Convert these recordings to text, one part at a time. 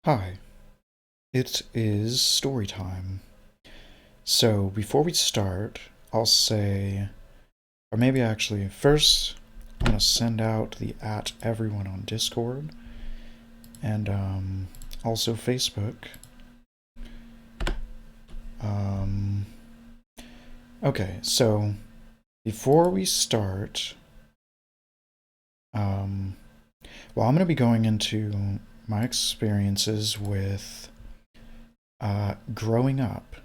Hi, it is story time. So before we start, I'll say, or maybe actually first, I'm gonna send out the at everyone on Discord and also Facebook. Um, okay, so before we start, um, I'm gonna be going into my experiences with growing up.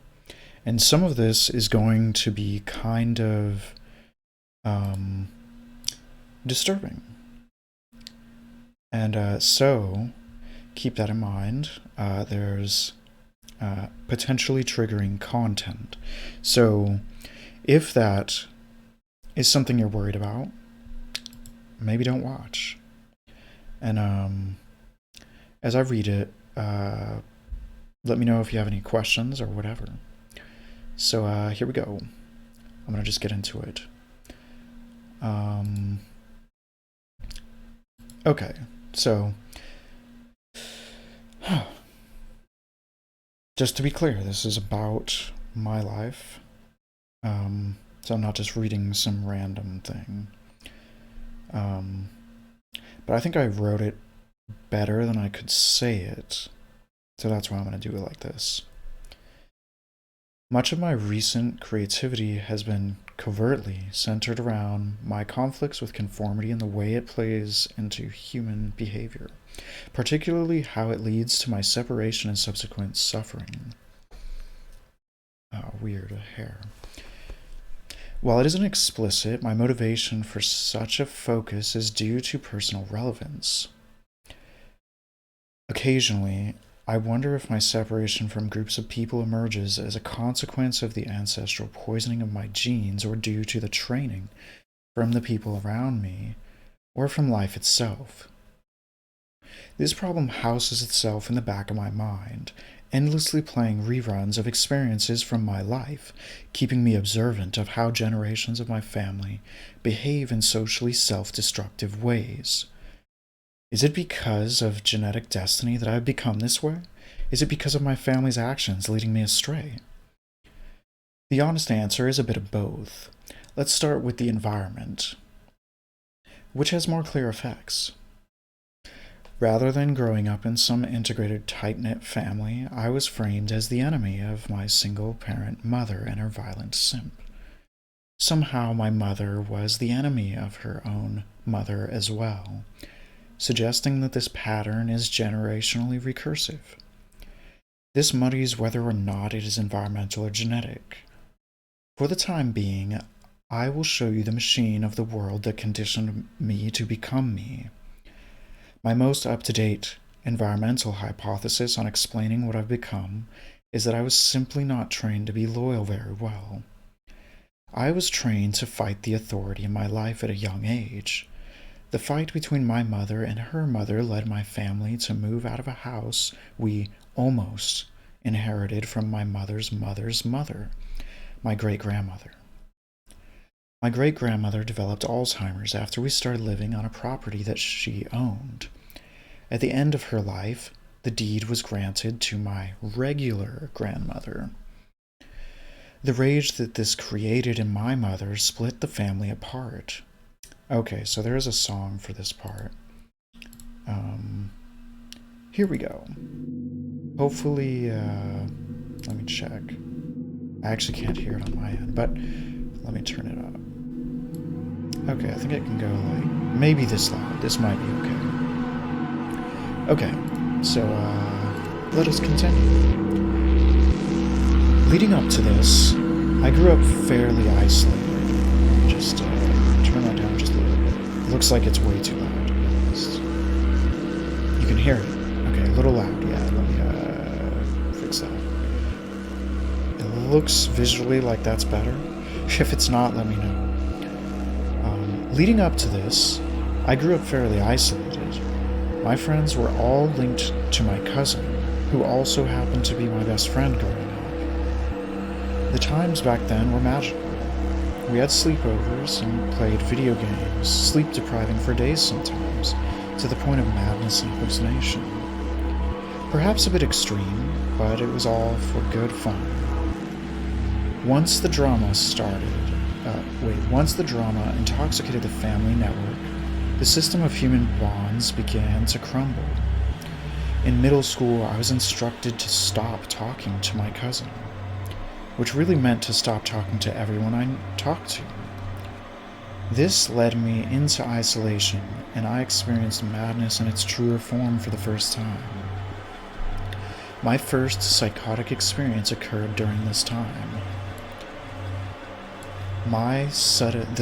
And some of this is going to be kind of um, disturbing. And so keep that in mind. There's potentially triggering content. So if that is something you're worried about, maybe don't watch. And as I read it, let me know if you have any questions or whatever. So here we go. I'm going to just get into it. Okay, so just to be clear, this is about my life. So I'm not just reading some random thing. But I think I wrote it better than I could say it. So that's why I'm going to do it like this. Much of my recent creativity has been covertly centered around my conflicts with conformity and the way it plays into human behavior, particularly how it leads to my separation and subsequent suffering. Weird, a hair. While it isn't explicit, my motivation for such a focus is due to personal relevance. Occasionally, I wonder if my separation from groups of people emerges as a consequence of the ancestral poisoning of my genes or due to the training from the people around me or from life itself. This problem houses itself in the back of my mind, endlessly playing reruns of experiences from my life, keeping me observant of how generations of my family behave in socially self-destructive ways. Is it because of genetic destiny that I have become this way? Is it because of my family's actions leading me astray? The honest answer is a bit of both. Let's start with the environment. Which has more clear effects? Rather than growing up in some integrated, tight-knit family, I was framed as the enemy of my single-parent mother and her violent simp. Somehow my mother was the enemy of her own mother as well, suggesting that this pattern is generationally recursive. This muddies whether or not it is environmental or genetic. For the time being, I will show you the machine of the world that conditioned me to become me. My most up-to-date environmental hypothesis on explaining what I've become is that I was simply not trained to be loyal very well. I was trained to fight the authority in my life at a young age. The fight between my mother and her mother led my family to move out of a house we almost inherited from my mother's mother's mother, my great-grandmother. My great-grandmother developed Alzheimer's after we started living on a property that she owned. At the end of her life, the deed was granted to my regular grandmother. The rage that this created in my mother split the family apart. Okay, so there is a song for this part. Here we go. Hopefully, let me check. I actually can't hear it on my end, but let me turn it up. Okay, I think it can go like, maybe this loud. This might be okay. Okay, so let us continue. Leading up to this, I grew up fairly isolated. Just turn that down just a little bit. It looks like it's way too loud, to be honest. You can hear it. Okay, a little loud, yeah. Let me fix that. It looks visually like that's better. If it's not, let me know. Leading up to this, I grew up fairly isolated. My friends were all linked to my cousin, who also happened to be my best friend growing up. The times back then were magical. We had sleepovers and played video games, sleep depriving for days sometimes, to the point of madness and hallucination. Perhaps a bit extreme, but it was all for good fun. Once the drama intoxicated the family network, the system of human bonds began to crumble. In middle school, I was instructed to stop talking to my cousin, which really meant to stop talking to everyone I talked to. This led me into isolation, and I experienced madness in its truer form for the first time. My first psychotic experience occurred during this time. The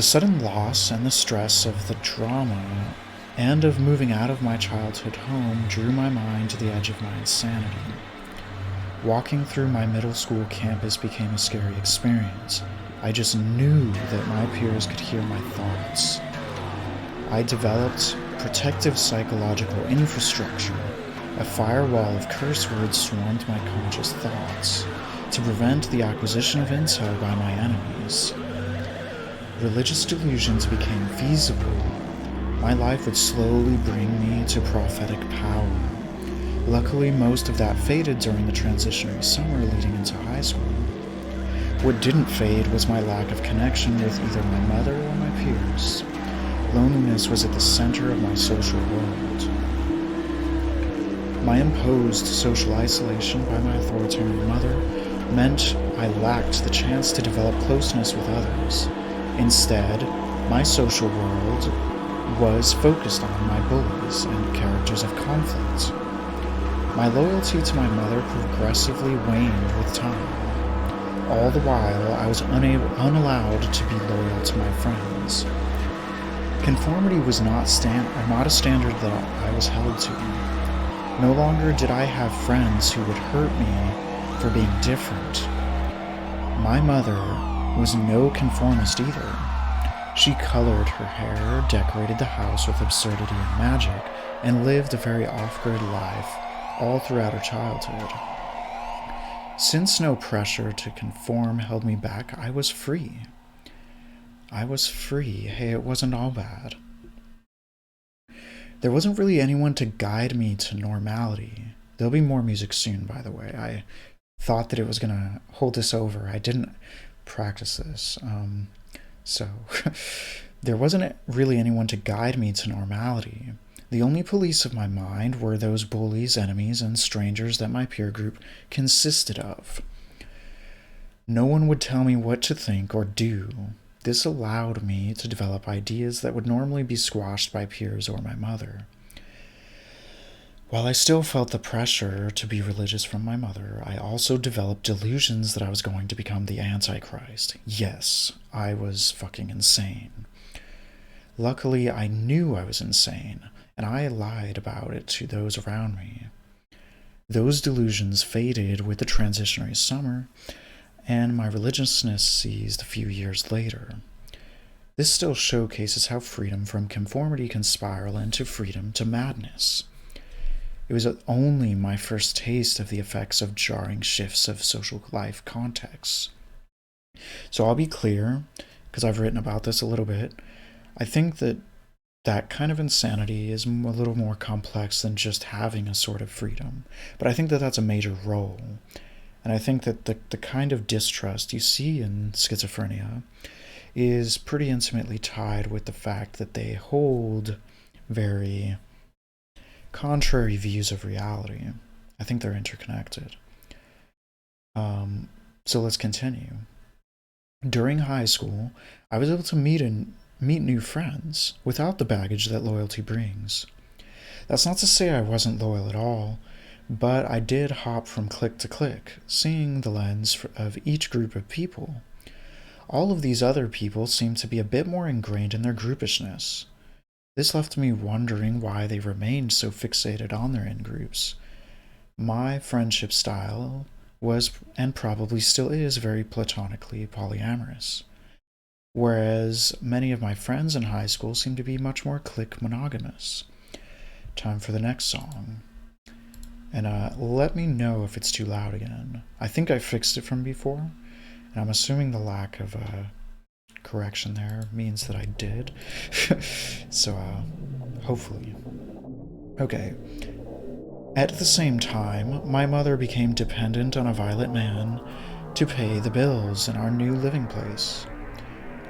sudden loss and the stress of the drama and of moving out of my childhood home drew my mind to the edge of my insanity. Walking through my middle school campus became a scary experience. I just knew that my peers could hear my thoughts. I developed protective psychological infrastructure. A firewall of curse words swarmed my conscious thoughts to prevent the acquisition of intel by my enemies. Religious delusions became feasible. My life would slowly bring me to prophetic power. Luckily, most of that faded during the transitionary summer leading into high school. What didn't fade was my lack of connection with either my mother or my peers. Loneliness was at the center of my social world. My imposed social isolation by my authoritarian mother meant I lacked the chance to develop closeness with others. Instead, my social world was focused on my bullies and characters of conflict. My loyalty to my mother progressively waned with time. All the while, I was unallowed to be loyal to my friends. Conformity was not a standard that I was held to. No longer did I have friends who would hurt me for being different. My mother was no conformist either. She colored her hair, decorated the house with absurdity and magic, and lived a very off-grid life all throughout her childhood. Since no pressure to conform held me back, I was free. Hey, it wasn't all bad. There wasn't really anyone to guide me to normality. There'll be more music soon, by the way. I thought that it was going to hold this over. I didn't practice this. So there wasn't really anyone to guide me to normality. The only police of my mind were those bullies, enemies, and strangers that my peer group consisted of. No one would tell me what to think or do. This allowed me to develop ideas that would normally be squashed by peers or my mother. While I still felt the pressure to be religious from my mother, I also developed delusions that I was going to become the Antichrist. Yes, I was fucking insane. Luckily, I knew I was insane, and I lied about it to those around me. Those delusions faded with the transitionary summer, and my religiousness ceased a few years later. This still showcases how freedom from conformity can spiral into freedom to madness. It was only my first taste of the effects of jarring shifts of social life contexts. So I'll be clear, because I've written about this a little bit. I think that kind of insanity is a little more complex than just having a sort of freedom. But I think that that's a major role. And I think that the kind of distrust you see in schizophrenia is pretty intimately tied with the fact that they hold very contrary views of reality. I think they're interconnected. So let's continue. During high school, I was able to meet new friends without the baggage that loyalty brings. That's not to say I wasn't loyal at all, but I did hop from clique to clique, seeing the lens of each group of people. All of these other people seemed to be a bit more ingrained in their groupishness. This left me wondering why they remained so fixated on their in-groups. My friendship style was, and probably still is, very platonically polyamorous, whereas many of my friends in high school seemed to be much more clique monogamous. Time for the next song. And let me know if it's too loud again. I think I fixed it from before, and I'm assuming the lack of correction there means that I did. So, hopefully. Okay. At the same time, my mother became dependent on a violent man to pay the bills in our new living place.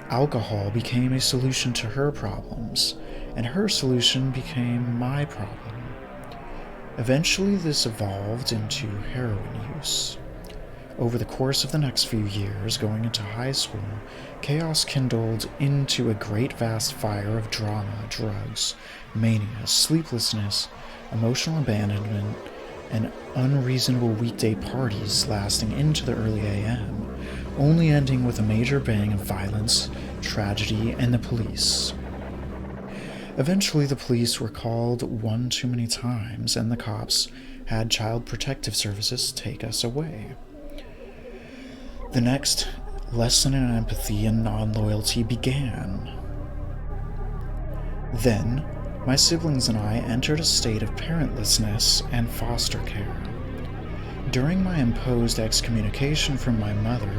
Alcohol became a solution to her problems, and her solution became my problem. Eventually, this evolved into heroin use. Over the course of the next few years, going into high school, chaos kindled into a great vast fire of drama, drugs, mania, sleeplessness, emotional abandonment, and unreasonable weekday parties lasting into the early AM, only ending with a major bang of violence, tragedy, and the police. Eventually, the police were called one too many times, and the cops had Child Protective Services take us away. The next lesson in empathy and non loyalty began. Then, my siblings and I entered a state of parentlessness and foster care. During my imposed excommunication from my mother,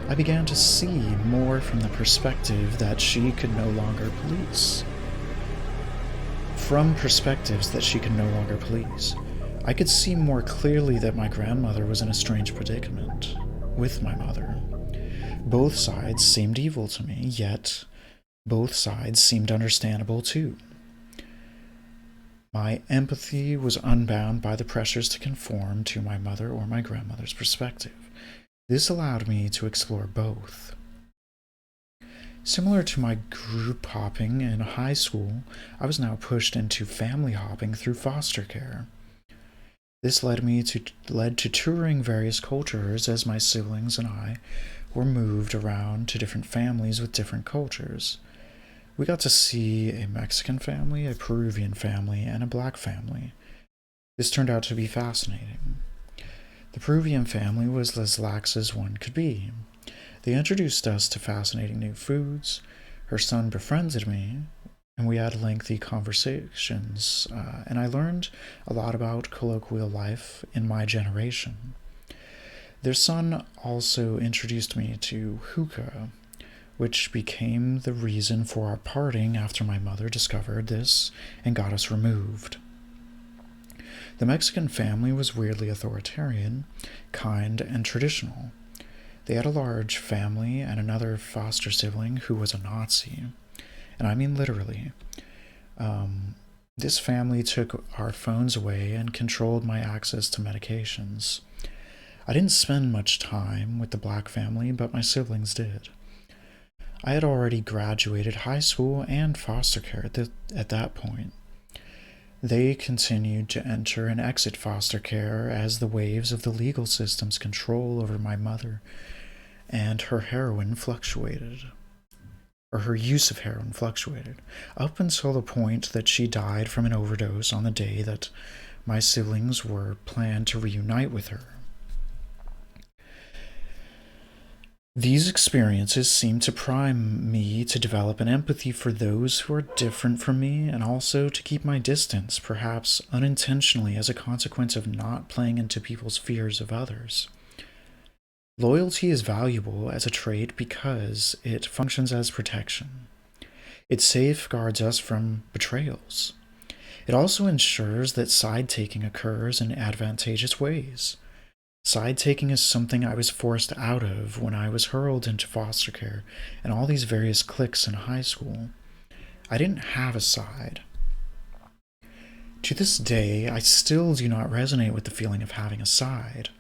I began to see more from the perspective that she could no longer police. From perspectives that she could no longer police, I could see more clearly that my grandmother was in a strange predicament with my mother. Both sides seemed evil to me, yet both sides seemed understandable too. My empathy was unbound by the pressures to conform to my mother or my grandmother's perspective. This allowed me to explore both. Similar to my group hopping in high school, I was now pushed into family hopping through foster care. This led to touring various cultures as my siblings and I were moved around to different families with different cultures. We got to see a Mexican family, a Peruvian family, and a black family. This turned out to be fascinating. The Peruvian family was as lax as one could be. They introduced us to fascinating new foods. Her son befriended me, and we had lengthy conversations, and I learned a lot about colloquial life in my generation. Their son also introduced me to hookah, which became the reason for our parting after my mother discovered this and got us removed. The Mexican family was weirdly authoritarian, kind, and traditional. They had a large family and another foster sibling who was a Nazi. And I mean literally. This family took our phones away and controlled my access to medications. I didn't spend much time with the black family, but my siblings did. I had already graduated high school and foster care at that point. They continued to enter and exit foster care as the waves of the legal system's control over my mother and her heroin fluctuated. Or her use of heroin fluctuated, up until the point that she died from an overdose on the day that my siblings were planned to reunite with her. These experiences seemed to prime me to develop an empathy for those who are different from me and also to keep my distance, perhaps unintentionally as a consequence of not playing into people's fears of others. Loyalty is valuable as a trait because it functions as protection. It safeguards us from betrayals. It also ensures that side-taking occurs in advantageous ways. Side-taking is something I was forced out of when I was hurled into foster care and all these various cliques in high school. I didn't have a side. To this day, I still do not resonate with the feeling of having a side.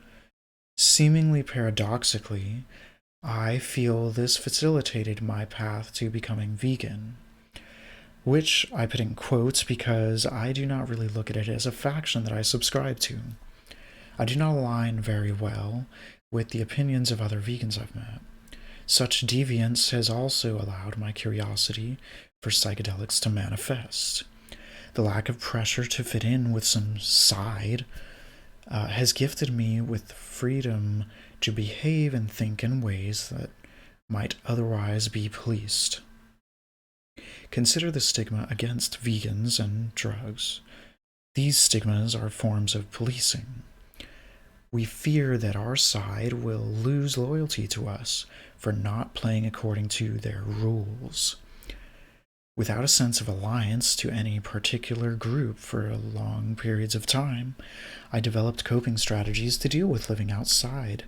Seemingly paradoxically, I feel this facilitated my path to becoming vegan, which I put in quotes because I do not really look at it as a faction that I subscribe to. I do not align very well with the opinions of other vegans I've met. Such deviance has also allowed my curiosity for psychedelics to manifest. The lack of pressure to fit in with some side has gifted me with freedom to behave and think in ways that might otherwise be policed. Consider the stigma against vegans and drugs. These stigmas are forms of policing. We fear that our side will lose loyalty to us for not playing according to their rules. without a sense of alliance to any particular group for long periods of time. I developed coping strategies to deal with living outside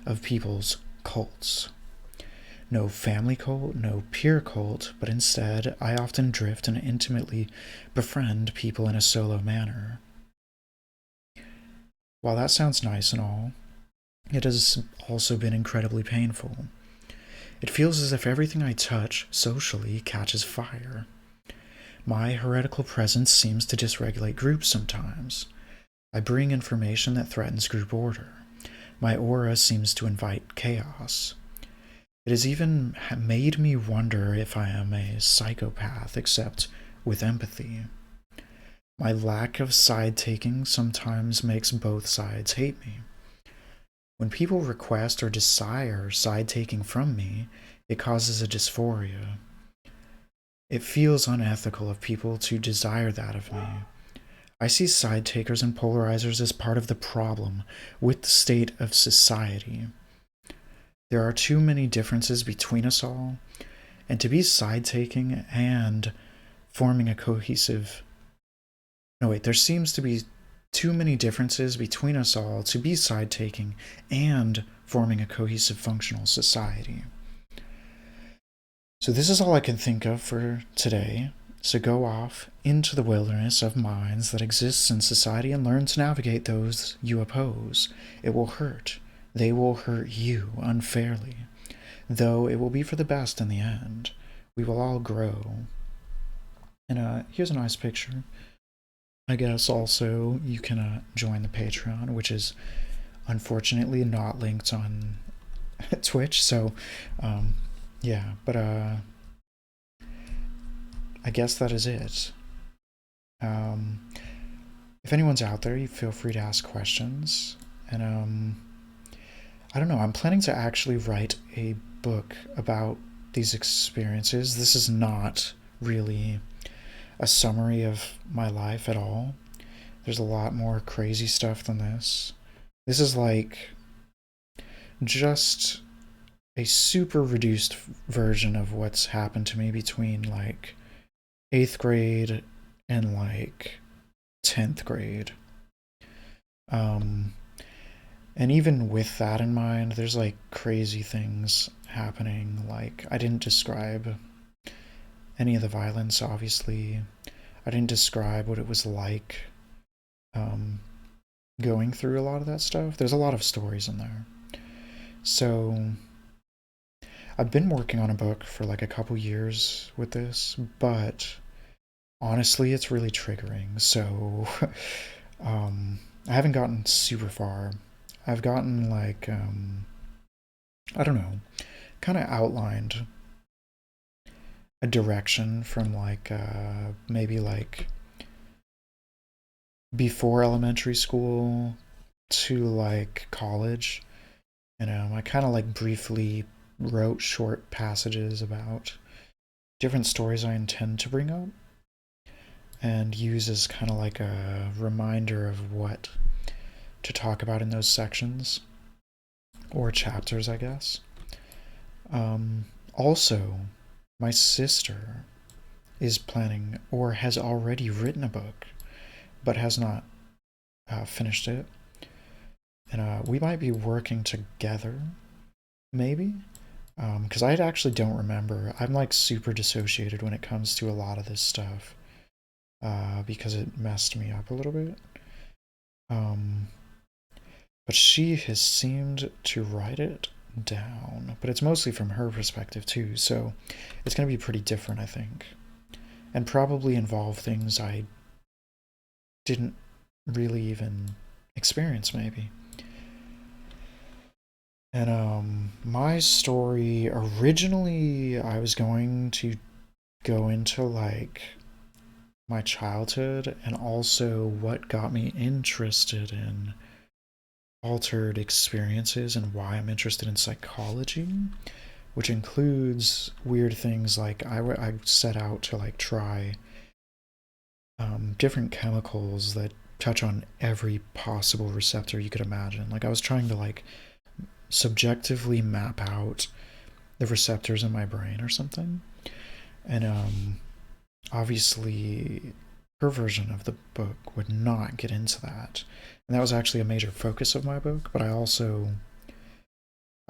of people's cults. No family cult, no peer cult, but instead I often drift and intimately befriend people in a solo manner. While that sounds nice and all, it has also been incredibly painful. It feels as if everything I touch socially catches fire. My heretical presence seems to dysregulate groups sometimes. I bring information that threatens group order. My aura seems to invite chaos. It has even made me wonder if I am a psychopath, except with empathy. My lack of side-taking sometimes makes both sides hate me. When people request or desire side-taking from me, it causes a dysphoria. It feels unethical of people to desire that of me. I see side-takers and polarizers as part of the problem with the state of society. There are too many differences between us all, and to be side-taking and forming a cohesive... there seems to be too many differences between us all to be side-taking and forming a cohesive, functional society. So this is all I can think of for today. So go off into the wilderness of minds that exists in society and learn to navigate those you oppose. It will hurt. They will hurt you unfairly, though it will be for the best in the end. We will all grow. And here's a nice picture. I guess also you can join the Patreon, which is unfortunately not linked on Twitch. So, yeah, but I guess that is it. If anyone's out there, you feel free to ask questions. And I don't know, I'm planning to actually write a book about these experiences. This is not really a summary of my life at all. There's a lot more crazy stuff than this. This is like just a super reduced version of what's happened to me between like 8th grade and like 10th grade. And even with that in mind, there's like crazy things happening. Like, I didn't describe any of the violence, obviously. I didn't describe what it was like going through a lot of that stuff. There's a lot of stories in there. So I've been working on a book for like a couple years with this, but honestly, it's really triggering. So I haven't gotten super far. I've gotten like, I don't know, kind of outlined a direction from like maybe like before elementary school to like college. I kind of like briefly wrote short passages about different stories I intend to bring up and use as kind of like a reminder of what to talk about in those sections or chapters, I guess. Also, my sister is planning or has already written a book but has not finished it. And we might be working together, maybe? Because I actually don't remember. I'm like super dissociated when it comes to a lot of this stuff because it messed me up a little bit. But she has seemed to write it down, but it's mostly from her perspective too, so it's going to be pretty different, I think, and probably involve things I didn't really even experience, maybe. And my story, originally I was going to go into like my childhood and also what got me interested in altered experiences and why I'm interested in psychology, which includes weird things like I set out to like try different chemicals that touch on every possible receptor you could imagine. Like, I was trying to like subjectively map out the receptors in my brain or something. And obviously her version of the book would not get into that. And that was actually a major focus of my book, but I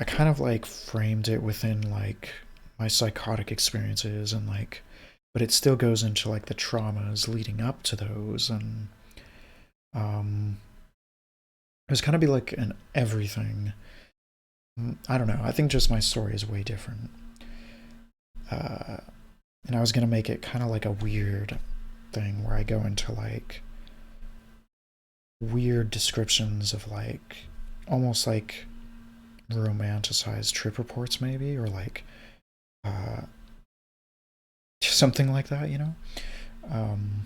kind of like framed it within like my psychotic experiences and like, but it still goes into like the traumas leading up to those. And um it was kind of be like an everything. I don't know, I think just my story is way different. uh and I was gonna make it kind of like a weird thing where I go into like weird descriptions of like almost like romanticized trip reports maybe, or like uh something like that, you know. um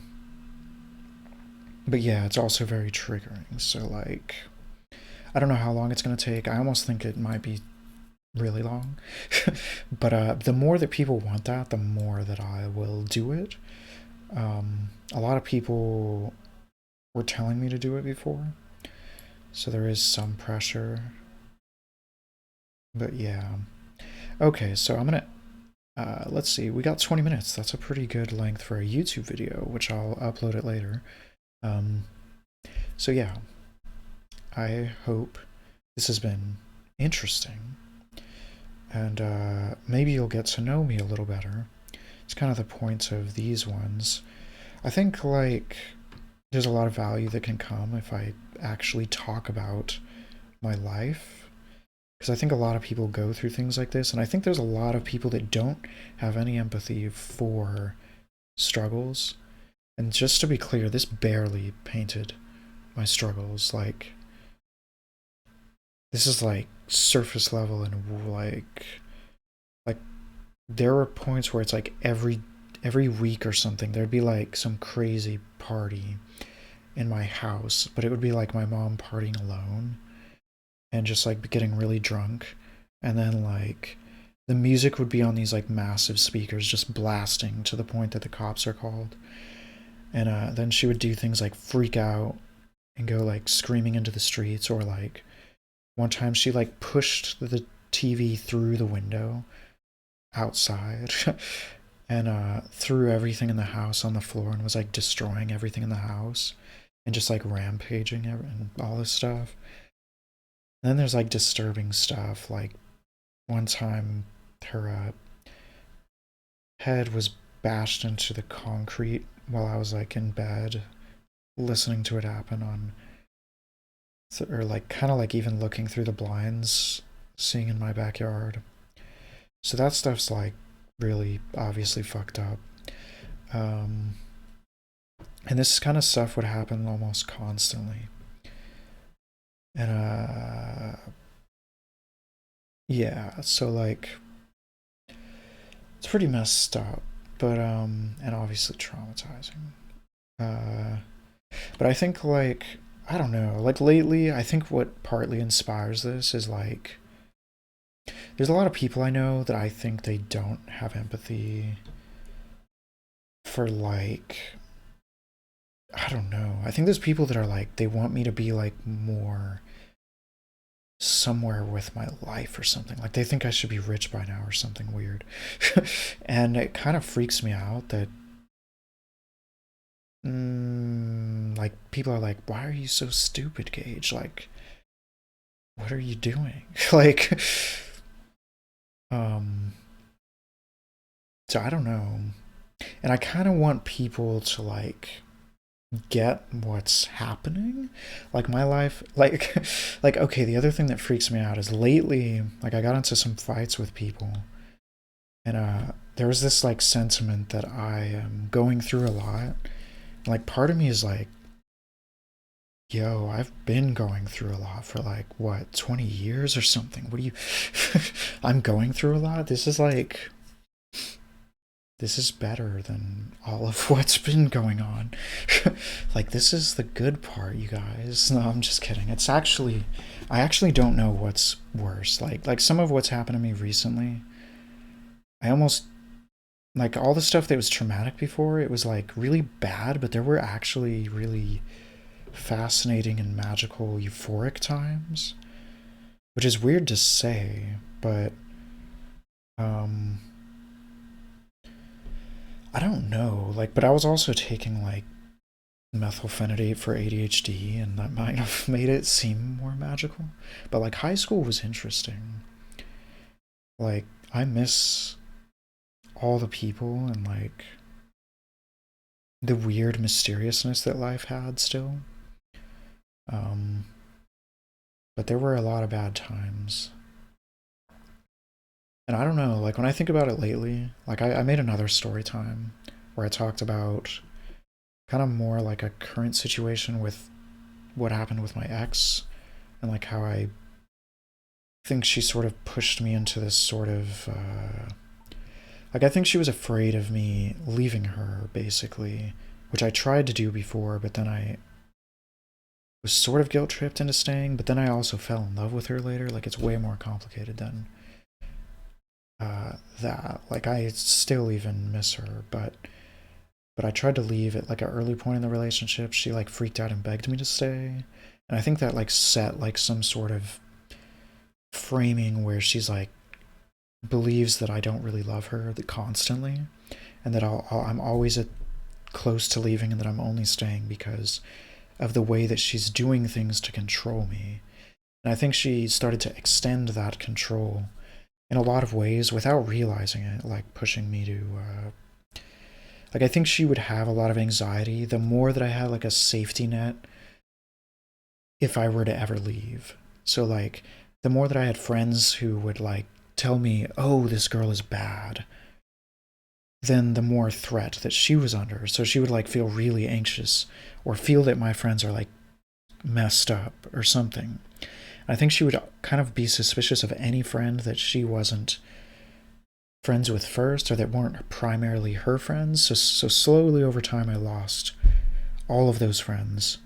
but yeah, it's also very triggering, so like I don't know how long it's going to take. I almost think it might be really long. But the more that people want that, the more that I will do it. A lot of people were telling me to do it before, so there is some pressure. But yeah. Okay, so I'm gonna. Let's see, we got 20 minutes. That's a pretty good length for a YouTube video, which I'll upload it later. Um, so yeah, I hope this has been interesting, and maybe you'll get to know me a little better. It's kind of the point of these ones. I think like there's a lot of value that can come if I actually talk about my life, because I think a lot of people go through things like this, and I think there's a lot of people that don't have any empathy for struggles. And just to be clear, this barely painted my struggles. Like, this is like surface level, and like there were points where it's like every week or something there'd be like some crazy party in my house, but it would be like my mom partying alone and just like getting really drunk, and then like the music would be on these like massive speakers just blasting to the point that the cops are called. And then she would do things like freak out and go like screaming into the streets, or like one time she like pushed the TV through the window outside and threw everything in the house on the floor and was like destroying everything in the house and just like rampaging and all this stuff. And then there's like disturbing stuff, like one time her head was bashed into the concrete while I was like in bed listening to it happen on, or like kind of like even looking through the blinds, seeing in my backyard. So that stuff's like really obviously fucked up. Um, and this kind of stuff would happen almost constantly. And yeah, so like it's pretty messed up, but and obviously traumatizing. Uh, but I think like I don't know, like lately, I think what partly inspires this is like there's a lot of people I know that I think they don't have empathy for like I don't know. I think there's people that are like they want me to be like more somewhere with my life or something. Like they think I should be rich by now or something weird. And it kind of freaks me out that like people are like, "Why are you so stupid, Gage? Like what are you doing?" Like um so I don't know. And I kind of want people to like get what's happening, like my life, like like okay, the other thing that freaks me out is lately like I got into some fights with people, and there was this like sentiment that I am going through a lot. Like part of me is like, yo, I've been going through a lot for like what 20 years or something. What do you I'm going through a lot. This is like this is better than all of what's been going on. Like this is the good part, you guys. No, I'm just kidding. It's actually I actually don't know what's worse. Like some of what's happened to me recently, I almost like all the stuff that was traumatic before, it was like really bad, but there were actually really fascinating and magical euphoric times, which is weird to say, but um I don't know, like, but I was also taking like methylphenidate for ADHD, and that might have made it seem more magical. But like high school was interesting. Like I miss all the people and like the weird mysteriousness that life had still. Um, but there were a lot of bad times. And I don't know, like when I think about it lately, like I made another story time where I talked about kind of more like a current situation with what happened with my ex and like how I think she sort of pushed me into this sort of like I think she was afraid of me leaving her basically, which I tried to do before, but then I was sort of guilt tripped into staying, but then I also fell in love with her later. Like it's way more complicated than that. Like I still even miss her, but I tried to leave at like an early point in the relationship. She like freaked out and begged me to stay. And I think that like set like some sort of framing where she's like believes that I don't really love her constantly, and that I'm always close to leaving, and that I'm only staying because of the way that she's doing things to control me. And I think she started to extend that control in a lot of ways without realizing it, like pushing me to like I think she would have a lot of anxiety the more that I had like a safety net if I were to ever leave. So like the more that I had friends who would like tell me, "Oh, this girl is bad," then the more threat that she was under. So she would like feel really anxious or feel that my friends are like messed up or something. I think she would kind of be suspicious of any friend that she wasn't friends with first or that weren't primarily her friends. So slowly over time, I lost all of those friends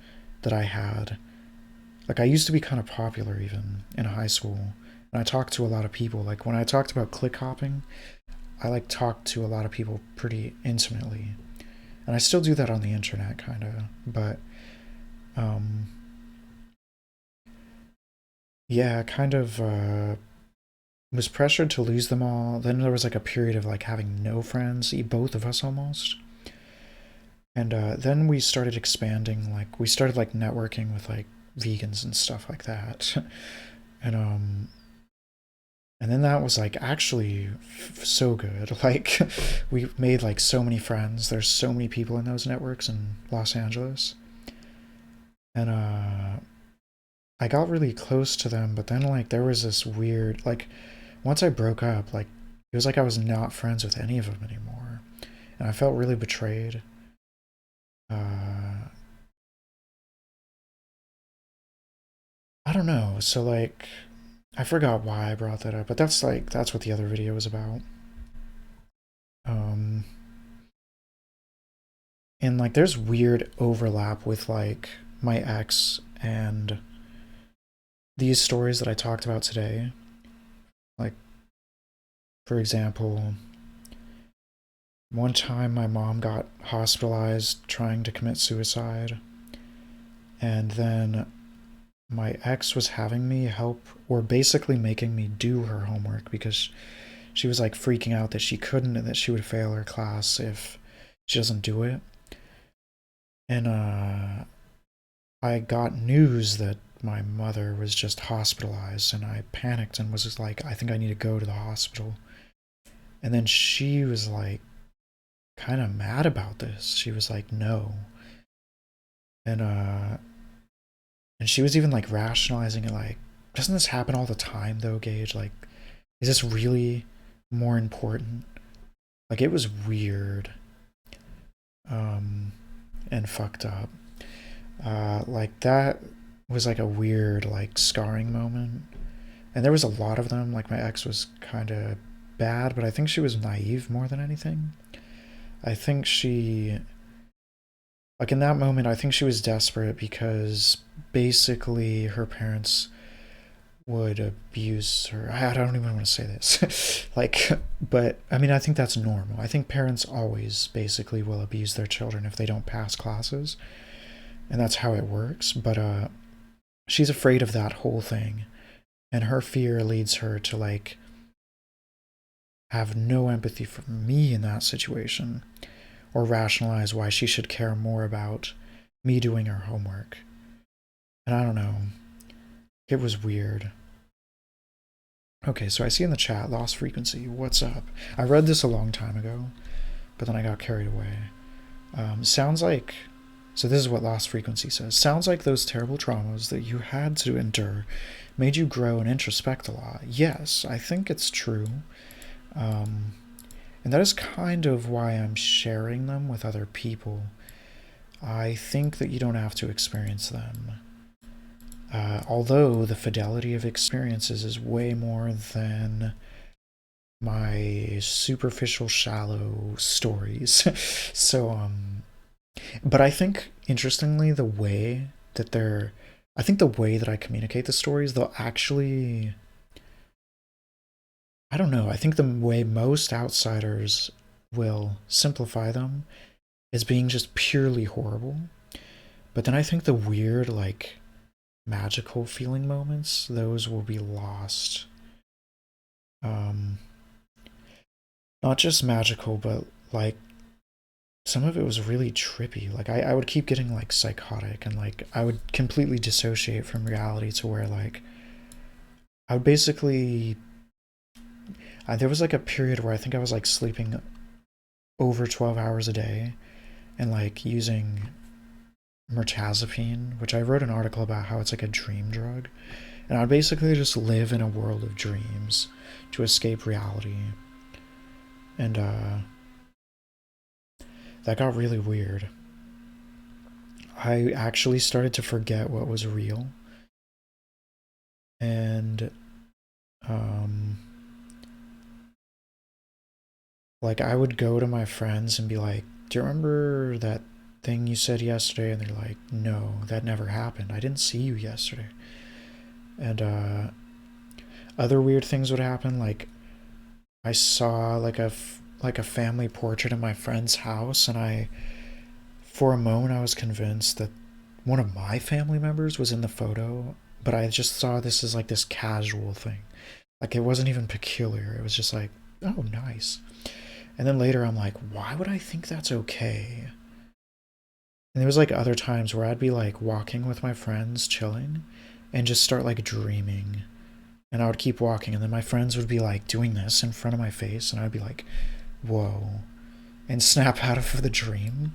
that I had. Like I used to be kind of popular even in high school, and I talked to a lot of people. Like when I talked about click hopping, I like talked to a lot of people pretty intimately, and I still do that on the internet, kind of. But um, yeah, kind of was pressured to lose them all. Then there was like a period of like having no friends, both of us almost. And then we started expanding. Like we started like networking with like vegans and stuff like that. and and then that was like actually so good. Like we made like so many friends. There's so many people in those networks in Los Angeles. And I got really close to them, but then like there was this weird like once I broke up, like it was like I was not friends with any of them anymore. And I felt really betrayed. Uh I don't know. So like I forgot why I brought that up, but that's what the other video was about. Um and like there's weird overlap with like my ex and these stories that I talked about today. Like for example, one time my mom got hospitalized trying to commit suicide, and then my ex was having me help or basically making me do her homework because she was like freaking out that she couldn't and that she would fail her class if she doesn't do it. And I got news that my mother was just hospitalized, and I panicked and was just like, I think I need to go to the hospital. And then she was like kind of mad about this. She was like, no. And and she was even like rationalizing it like, doesn't this happen all the time though, Gage? Like, is this really more important? Like it was weird. Um and fucked up. Like that was like a weird like scarring moment. And there was a lot of them. Like my ex was kind of bad, but I think she was naive more than anything. I think she like in that moment I think she was desperate because basically her parents would abuse her. I don't even want to say this. like but I mean I think that's normal. I think parents always basically will abuse their children if they don't pass classes. And that's how it works, but she's afraid of that whole thing. And her fear leads her to like have no empathy for me in that situation. or rationalize why she should care more about me doing her homework. And I don't know. It was weird. Okay, so I see in the chat, Lost Frequency, what's up? I read this a long time ago, but then I got carried away. Sounds like, so this is what Lost Frequency says. Sounds like those terrible traumas that you had to endure made you grow and introspect a lot. Yes, I think it's true. And that is kind of why I'm sharing them with other people. I think that you don't have to experience them. Although the fidelity of experiences is way more than my superficial, shallow stories. So, but I think, interestingly, the way that I think the way that I communicate the stories, they'll actually, I don't know, I think the way most outsiders will simplify them is being just purely horrible. But then I think the weird, like, magical feeling moments, those will be lost. Not just magical, but like some of it was really trippy. Like I would keep getting like psychotic, and like I would completely dissociate from reality to where like I would basically there was like a period where I think I was like sleeping over 12 hours a day and like using mirtazapine, which I wrote an article about how it's like a dream drug. And I'd basically just live in a world of dreams to escape reality. And that got really weird. I actually started to forget what was real. And like I would go to my friends and be like, do you remember that thing you said yesterday? And they're like, no, that never happened. I didn't see you yesterday. And other weird things would happen. Like I saw like a family portrait in my friend's house, and for a moment I was convinced that one of my family members was in the photo, but I just saw this as like this casual thing. Like it wasn't even peculiar. It was just like, oh, nice. And then later I'm like, why would I think that's okay? And there was like other times where I'd be like walking with my friends, chilling, and just start like dreaming. And I would keep walking, and then my friends would be like doing this in front of my face, and I'd be like, whoa, and snap out of the dream.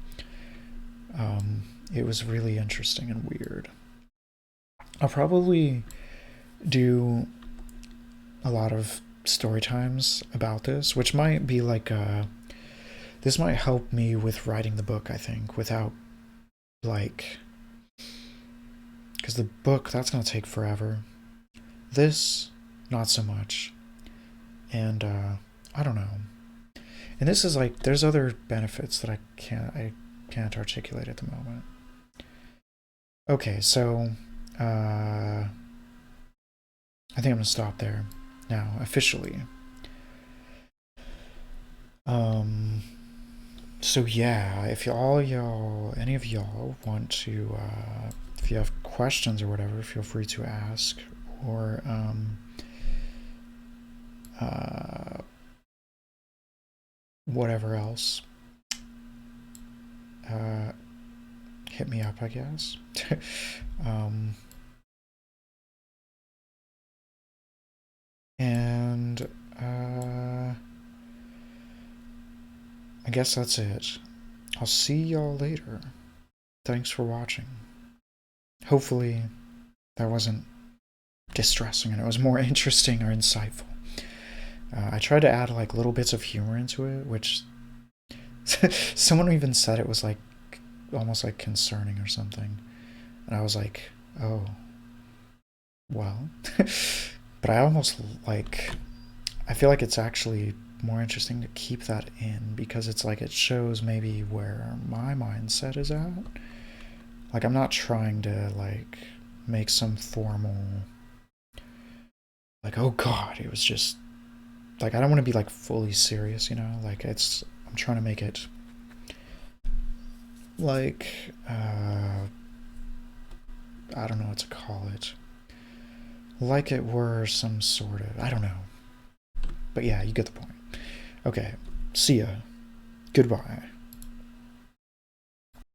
It was really interesting and weird. I'll probably do a lot of story times about this, which might be like this might help me with writing the book, I think, without like, because the book, that's going to take forever. This, not so much. And I don't know. And this is like, there's other benefits that I can't articulate at the moment. Okay, so I think I'm gonna stop there now, officially. So yeah, if any of y'all want to, if you have questions or whatever, feel free to ask, or whatever else. Hit me up, I guess. And I guess that's it. I'll see y'all later. Thanks for watching. Hopefully that wasn't distressing and it was more interesting or insightful. I tried to add like little bits of humor into it, which someone even said it was like almost like concerning or something. And I was like, oh, well. But I almost like, I feel like it's actually more interesting to keep that in, because it's like it shows maybe where my mindset is at. Like I'm not trying to like make some formal, like, oh god, it was just like, I don't want to be like fully serious, you know? Like I'm trying to make it like I don't know what to call it. Like it were some sort of, I don't know. But yeah, you get the point. Okay, see ya. Goodbye.